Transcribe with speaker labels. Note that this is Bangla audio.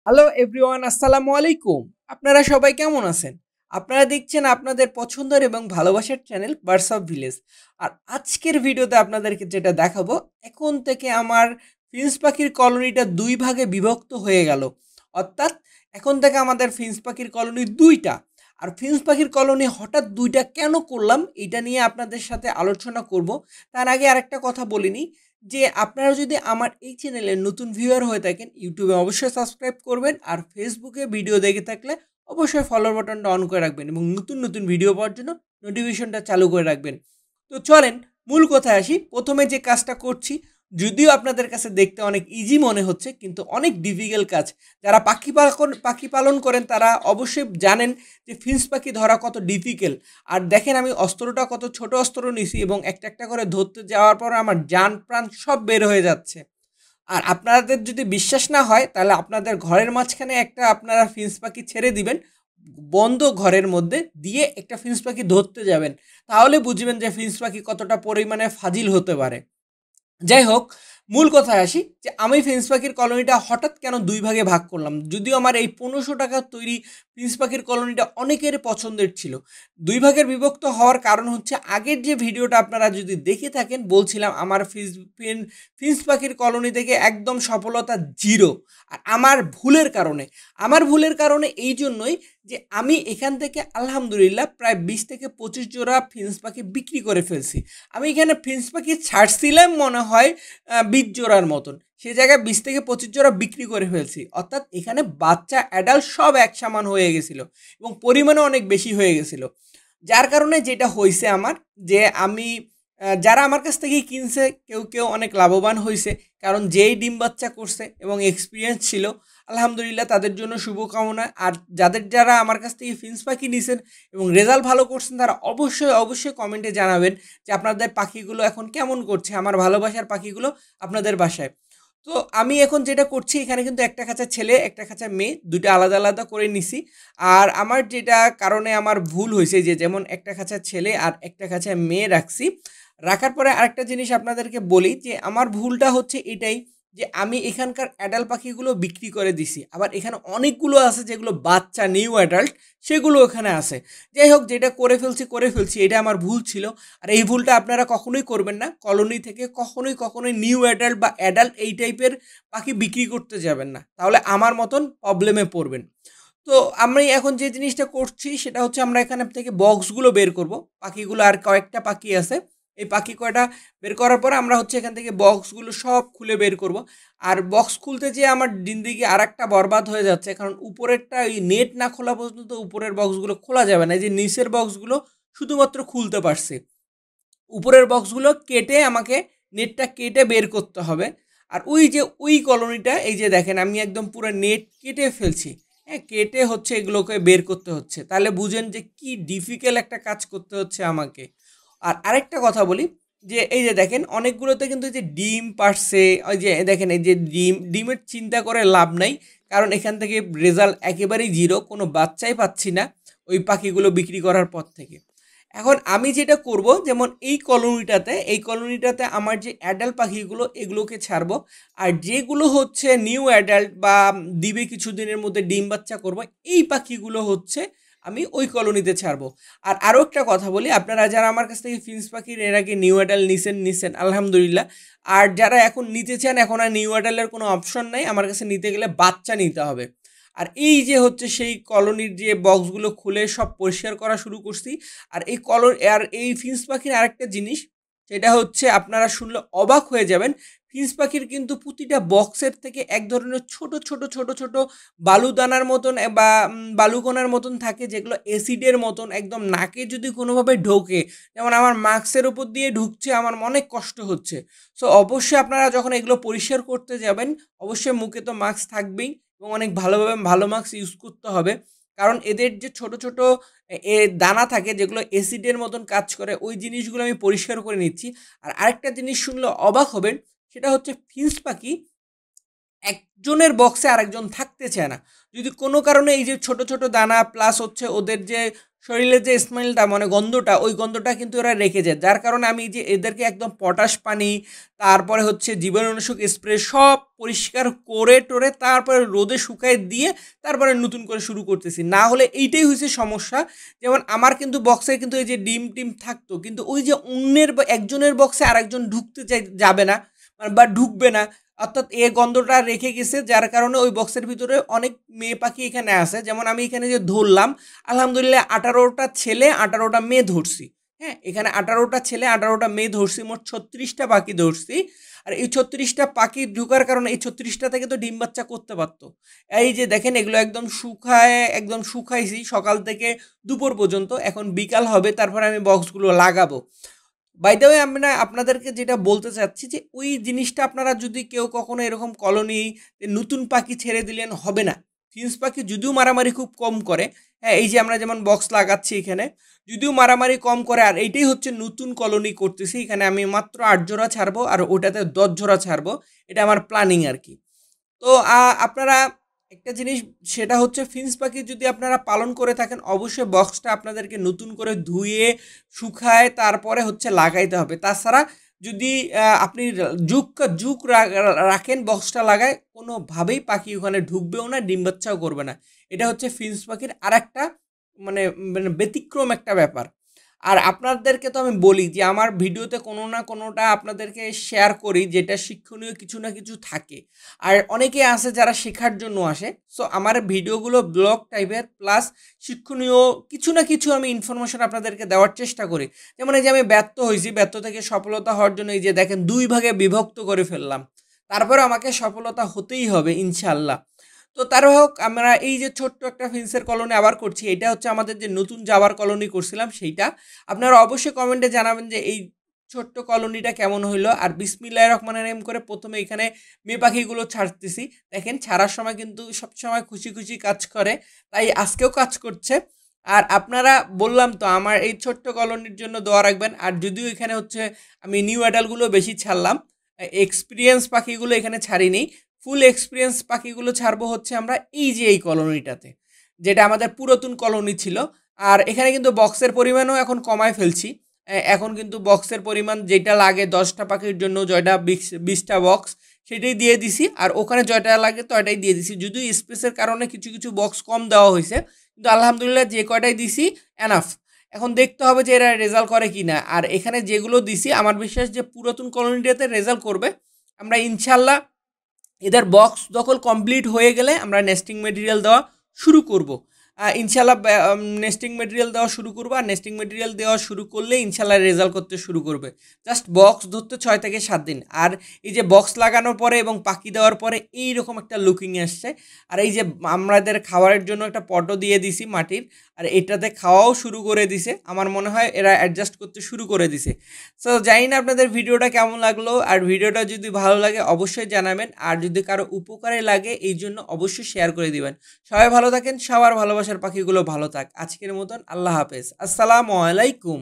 Speaker 1: হ্যালো এভরিওয়ান, আসসালামু আলাইকুম। আপনারা সবাই কেমন আছেন? আপনারা দেখছেন আপনাদের পছন্দের এবং ভালোবাসার চ্যানেল বার্ডস অফ ভিলেজ। আর আজকের ভিডিওতে আপনাদেরকে যেটা দেখাবো, এখন থেকে আমার ফিঞ্চ পাখির কলোনিটা ২ ভাগে বিভক্ত হয়ে গেল। অর্থাৎ এখন থেকে আমাদের ফিঞ্চ পাখির কলোনি ২ টা। আর ফিঞ্চ পাখির কলোনি হঠাৎ ২ টা কেন করলাম, এটা নিয়ে আপনাদের সাথে আলোচনা করব। তার আগে আরেকটা কথা বলে নিই যে আপনারা যদি আমার এই চ্যানেলের নতুন ভিউয়ার হয়ে থাকেন, ইউটিউবে অবশ্যই সাবস্ক্রাইব করবেন, আর ফেসবুকে ভিডিও দেখে থাকলে অবশ্যই ফলোর বাটনটা অন করে রাখবেন এবং নতুন নতুন ভিডিও পাওয়ার জন্য নোটিফিকেশনটা চালু করে রাখবেন। তো চলেন মূল কথায় আসি। প্রথমে যে কাজটা করছি, যদিও আপনাদের কাছে দেখতে অনেক ইজি মনে হচ্ছে, কিন্তু অনেক ডিফিকাল্ট কাজ। যারা পাখি পালন করেন তারা অবশ্যই জানেন যে ফিঞ্চ পাখি ধরা কত ডিফিকাল্ট। আর দেখেন আমি অস্ত্রটা কত ছোট অস্ত্র নিছি এবং একটা একটা করে ধরতে যাওয়ার পর আমার জান প্রাণ সব বের হয়ে যাচ্ছে। আর আপনাদের যদি বিশ্বাস না হয় তাহলে আপনাদের ঘরের মাঝখানে একটা আপনারা ফিঞ্চ পাখি ছেড়ে দিবেন, বন্ধ ঘরের মধ্যে দিয়ে একটা ফিঞ্চ পাখি ধরতে যাবেন, তাহলে বুঝবেন যে ফিঞ্চ পাখি কতটা পরিমাণে ফাজিল হতে পারে। যাই হোক, মূল কথায় আসি যে আমি ফিঞ্চ পাখির কলোনিটা হঠাৎ কেন ২ ভাগে ভাগ করলাম। যদিও আমার এই ১৫০০ টাকার তৈরি ফিঞ্চ পাখির কলোনিটা অনেকের পছন্দের ছিল। ২ ভাগের বিভক্ত হওয়ার কারণ হচ্ছে, আগের যে ভিডিওটা আপনারা যদি দেখে থাকেন, বলছিলাম আমার ফিঞ্চ পাখির কলোনি থেকে একদম সফলতা 0। আর আমার ভুলের কারণে এই জন্যই যে আমি এখান থেকে আলহামদুলিল্লাহ প্রায় ২০ থেকে ২৫ জোড়া ফিঞ্চ পাখি বিক্রি করে ফেলছি। আমি এখানে ফিঞ্চ পাখি ছাড়ছিলাম মনে হয় ২০ জোড়ার মতন, সে জায়গায় ২০ থেকে ২৫ জোড়া বিক্রি করে ফেলছি। অর্থাৎ এখানে বাচ্চা অ্যাডাল্ট সব এক সমান হয়ে গেছিলো এবং পরিমাণও অনেক বেশি হয়ে গেছিলো। যার কারণে যেটা হয়েছে আমার, যে আমি যারা আমার কাছ থেকেই কিনছে কেউ কেউ অনেক লাভবান হয়েছে, কারণ যেই ডিম বাচ্চা করছে এবং এক্সপিরিয়েন্স ছিল, আলহামদুলিল্লাহ তাদের জন্য শুভকামনা। আর যারা আমার কাছ থেকে ফিঞ্চ পাখি নিছেন এবং রেজাল্ট ভালো করছেন, তারা অবশ্যই অবশ্যই কমেন্টে জানাবেন যে আপনাদের পাখিগুলো এখন কেমন করছে, আমার ভালোবাসার পাখিগুলো আপনাদের বাসায়। তো আমি এখন যেটা করছি, এখানে কিন্তু একটা খাঁচা ছেলে একটা খাঁচা মেয়ে, দুটো আলাদা আলাদা করে নিছি। আর আমার যেটা কারণে আমার ভুল হয়েছে, যে যেমন একটা খাঁচা ছেলে আর একটা খাঁচা মেয়ে রাখছি। রাখার পরে আরেকটা জিনিস আপনাদেরকে বলি, যে আমার ভুলটা হচ্ছে এটাই, যে আমি এখানকার অ্যাডাল্ট পাখিগুলো বিক্রি করে দিছি। আবার এখানে অনেকগুলো আছে যেগুলো বাচ্চা নিউ অ্যাডাল্ট, সেগুলো ওখানে আছে। যাই হোক, যেটা করে ফেলছি, এটা আমার ভুল ছিল। আর এই ভুলটা আপনারা কখনোই করবেন না। কলোনি থেকে কখনোই নিউ অ্যাডাল্ট বা অ্যাডাল্ট এই টাইপের পাখি বিক্রি করতে যাবেন না, তাহলে আমার মতন প্রবলেমে পড়বেন। তো আমি এখন যে জিনিসটা করছি সেটা হচ্ছে, আমরা এখানে থেকে বক্সগুলো বের করব। পাখিগুলো আর কয়েকটা পাখি আছে, এই পাখি কয়টা বের করার পরে আমরা হচ্ছে এখান থেকে বক্সগুলো সব খুলে বের করব। আর বক্স খুলতে যেয়ে আমার জিন্দিগি আর একটা বরবাদ হয়ে যাচ্ছে, কারণ উপরেরটা এই নেট না খোলা পর্যন্ত উপরের বক্সগুলো খোলা যাবে না। এই যে নিচের বক্সগুলো শুধুমাত্র খুলতে পারছি, উপরের বক্সগুলো কেটে আমাকে নেটটা কেটে বের করতে হবে। আর ওই যে ওই কলোনিটা, এই যে দেখেন আমি একদম পুরো নেট কেটে ফেলছি। হ্যাঁ, কেটে হচ্ছে এগুলোকে বের করতে হচ্ছে, তাহলে বুঝেন যে কি ডিফিকাল্ট একটা কাজ করতে হচ্ছে আমাকে। আর আরেকটা কথা বলি, যে এই যে দেখেন অনেকগুলোতে কিন্তু এই যে ডিম পারছে, ওই যে দেখেন এই যে ডিমের চিন্তা করে লাভ নাই, কারণ এখান থেকে রেজাল্ট একেবারেই 0, কোনো বাচ্চাই পাচ্ছি না ওই পাখিগুলো বিক্রি করার পর থেকে। এখন আমি যেটা করব, যেমন এই কলোনিটাতে আমার যে অ্যাডাল্ট পাখিগুলো এগুলোকে ছাড়বো। আর যেগুলো হচ্ছে নিউ অ্যাডাল্ট বা দিবে কিছুদিনের মধ্যে ডিম বাচ্চা করব, এই পাখিগুলো হচ্ছে আমি ওই কলোনিতে ছাড়বো। আর আরও একটা কথা বলি, আপনারা যারা আমার কাছ থেকে ফিঞ্চ পাখির এর আগে নিউ অ্যাডাল্ট নিছেন আলহামদুলিল্লাহ। আর যারা এখন নিতে চান, এখন আর নিউ অ্যাডাল্টের কোনো অপশন নাই, আমার কাছে নিতে গেলে বাচ্চা নিতে হবে। আর এই যে হচ্ছে সেই কলোনির যে বক্সগুলো খুলে সব পরিষ্কার করা শুরু করছি। আর এই ফিঞ্চ পাখির আরেকটা জিনিস, সেটা হচ্ছে আপনারা শুনলে অবাক হয়ে যাবেন। ফিঞ্চ পাখির কিন্তু প্রতিটা বক্সের থেকে এক ধরনের ছোট বালুদানার মতন বা বালুকণার মতন থাকে, যেগুলো অ্যাসিডের মতন একদম নাকে যদি কোনোভাবে ঢোকে, যেমন আমার মাস্কের উপর দিয়ে ঢুকছে, আমার অনেক কষ্ট হচ্ছে। সো অবশ্যই আপনারা যখন এগুলো পরিষ্কার করতে যাবেন, অবশ্যই মুখে তো মাস্ক থাকবেই এবং অনেক ভালোভাবে ভালো মাস্ক ইউজ করতে হবে। কারণ এদের যে ছোট দানা থাকে যেগুলো অ্যাসিডের মতন কাজ করে, ওই জিনিসগুলো আমি পরিষ্কার করে নিচ্ছি। আর আরেকটা জিনিস শুনলে অবাক হবেন, সেটা হচ্ছে ফিঞ্চ পাখি একজনের বক্সে আরেকজন থাকতে চায় না। যদি কোনো কারণে এই যে ছোট ছোট দানা প্লাস হচ্ছে ওদের যে শরীরের যে স্মেলটা মানে গন্ধটা, ওই গন্ধটা কিন্তু এরা রেখে যায়, যার কারণে আমি যে এদেরকে একদম পটাশ পানি, তারপরে হচ্ছে জীবাণুনাশক স্প্রে সব পরিষ্কার করে টোরে তারপরে রোদে শুকায় দিয়ে তারপরে নতুন করে শুরু করতেছি। না হলে এইটাই হয়েছে সমস্যা। যেমন আমার কিন্তু বক্সে কিন্তু এই যে ডিম টিম থাকতো, কিন্তু ওই যে অন্যের একজনের বক্সে আরেকজন ঢুকতে যাবে না বা ঢুকবে না, অর্থাৎ এ গন্ধটা রেখে গেছে, যার কারণে ওই বক্সের ভিতরে অনেক মেয়ে পাখি এখানে আছে। যেমন আমি এখানে যে ধরলাম, আলহামদুলিল্লাহ 18টা ছেলে 18টা মেয়ে ধরছি। হ্যাঁ, এখানে 18টা ছেলে 18টা মেয়ে ধরছি, মোট 36টা পাখি ধরছি। আর এই 36টা পাখি ঢুকার কারণে এই 36টা থেকে তো ডিম বাচ্চা করতে পারতো। এই যে দেখেন এগুলো একদম একদম শুকাইছি সকাল থেকে দুপুর পর্যন্ত, এখন বিকাল হবে তারপরে আমি বক্সগুলো লাগাবো। বাই দ্য ওয়ে আমরা আপনাদেরকে যেটা বলতে চাচ্ছি যে ওই জিনিসটা আপনারা যদি কেউ কখনো এরকম কলোনি নতুন পাখি ছেড়ে দিলেন হবে না। ফিন্স পাখি যদিও মারামারি খুব কম করে, হ্যাঁ এই যে আমরা যেমন বক্স লাগাচ্ছি এখানে, যদিও মারামারি কম করে, আর এইটাই হচ্ছে নতুন কলোনি করতেছি। এখানে আমি মাত্র 8 জোড়া ছাড়বো আর ওটাতে 10 জোড়া ছাড়বো, এটা আমার প্ল্যানিং আর কি। তো আপনারা একটা জিনিস, সেটা হচ্ছে ফিন্স পাখি যদি আপনারা পালন করে থাকেন অবশ্যই বক্সটা আপনাদেরকে নতুন করে ধুয়ে শুকায় তারপরে হচ্ছে লাগাইতে হবে। তাছাড়া যদি আপনি যুগ রাখেন বক্সটা লাগায়, কোনোভাবেই পাখি ওখানে ঢুকবেও না, ডিম বাচ্চাও করবে না। এটা হচ্ছে ফিন্স পাখির আর একটা মানে মানে ব্যতিক্রম একটা ব্যাপার। আর আপনাদেরকে তো আমি বলি যে আমার ভিডিওতে কোনো না কোনোটা আপনাদেরকে শেয়ার করি যেটা শিক্ষণীয় কিছু না কিছু থাকে। আর অনেকে আছে যারা শেখার জন্য আসে, সো আমার ভিডিওগুলো ব্লগ টাইপের প্লাস শিক্ষণীয় কিছু না কিছু আমি ইনফরমেশন আপনাদেরকে দেওয়ার চেষ্টা করি। যেমন এই যে আমি ব্যর্থ হয়েছি, ব্যর্থ থেকে সফলতা হওয়ার জন্য এই যে দেখেন 2 ভাগে বিভক্ত করে ফেললাম, তারপরে আমাকে সফলতা হতেই হবে ইনশাল্লাহ। তো তার হোক, আমরা এই যে ছোট্ট একটা ফিন্সের কলোনি আবার করছি, এটা হচ্ছে আমাদের যে নতুন জাবার কলোনি করছিলাম সেইটা। আপনারা অবশ্যই কমেন্টে জানাবেন যে এই ছোট্ট কলোনিটা কেমন হইলো। আর বিসমিল্লাহির রহমানির রহিম করে প্রথমে এখানে মেয়ে পাখিগুলো ছাড়তেছি। দেখেন ছাড়ার সময় কিন্তু সবসময় খুশি খুশি কাজ করে, তাই আজকেও কাজ করছে। আর আপনারা বললাম তো আমার এই ছোট্ট কলোনির জন্য দোয়া রাখবেন। আর যদিও এখানে হচ্ছে আমি নিউ অ্যাডাল্টগুলো বেশি ছাড়লাম, এক্সপিরিয়েন্স পাখিগুলো এখানে ছাড়িনি। ফুল এক্সপিরিয়েন্স পাখিগুলো ছাড়বো হচ্ছে আমরা এই যে এই কলোনিটাতে, যেটা আমাদের পুরাতন কলোনি ছিল। আর এখানে কিন্তু বক্সের পরিমাণও এখন কমায় ফেলছি। এখন কিন্তু বক্সের পরিমাণ যেটা লাগে 10টা পাখির জন্য জয়টা 20টা বক্স সেটাই দিয়ে দিছি, আর ওখানে জয়টা লাগে তয়টাই দিয়ে দিছি। যদিও স্পেসের কারণে কিছু কিছু বক্স কম দেওয়া হয়েছে, কিন্তু আলহামদুলিল্লাহ যে কয়টাই দিছি এনাফ। এখন দেখতে হবে যে এরা রেজাল্ট করে কি না। আর এখানে যেগুলো দিছি আমার বিশ্বাস যে পুরাতন কলোনিটাতে রেজাল্ট করবে। আমরা ইনশাল্লাহ এদের বক্স দখল কমপ্লিট হয়ে গেলে আমরা নেস্টিং মেটেরিয়াল দেওয়া শুরু করব। ইনশাল্লাহ নেস্টিং মেটেরিয়াল দেওয়া শুরু করবো। আর নেস্টিং মেটেরিয়াল দেওয়া শুরু করলে ইনশাল্লাহ রেজাল্ট করতে শুরু করবে। জাস্ট বক্স ধরতে 6 থেকে 7 দিন। আর এই যে বক্স লাগানোর পরে এবং পাখি দেওয়ার পরে এইরকম একটা লুকিং আসছে। আর এই যে আমাদের খাবারের জন্য একটা পটও দিয়ে দিছি মাটির, আর এটাতে খাওয়াও শুরু করে দিছে। আমার মনে হয় এরা অ্যাডজাস্ট করতে শুরু করে দিছে। সো জানি না আপনাদের ভিডিওটা কেমন লাগলো, আর ভিডিওটা যদি ভালো লাগে অবশ্যই জানাবেন। আর যদি কারো উপকারে লাগে এই জন্য অবশ্যই শেয়ার করে দিবেন। সবাই ভালো থাকেন, সবার ভালোবাসার পাখিগুলো ভালো থাক। আজকের মতন আল্লাহ হাফেজ, আসসালামু আলাইকুম।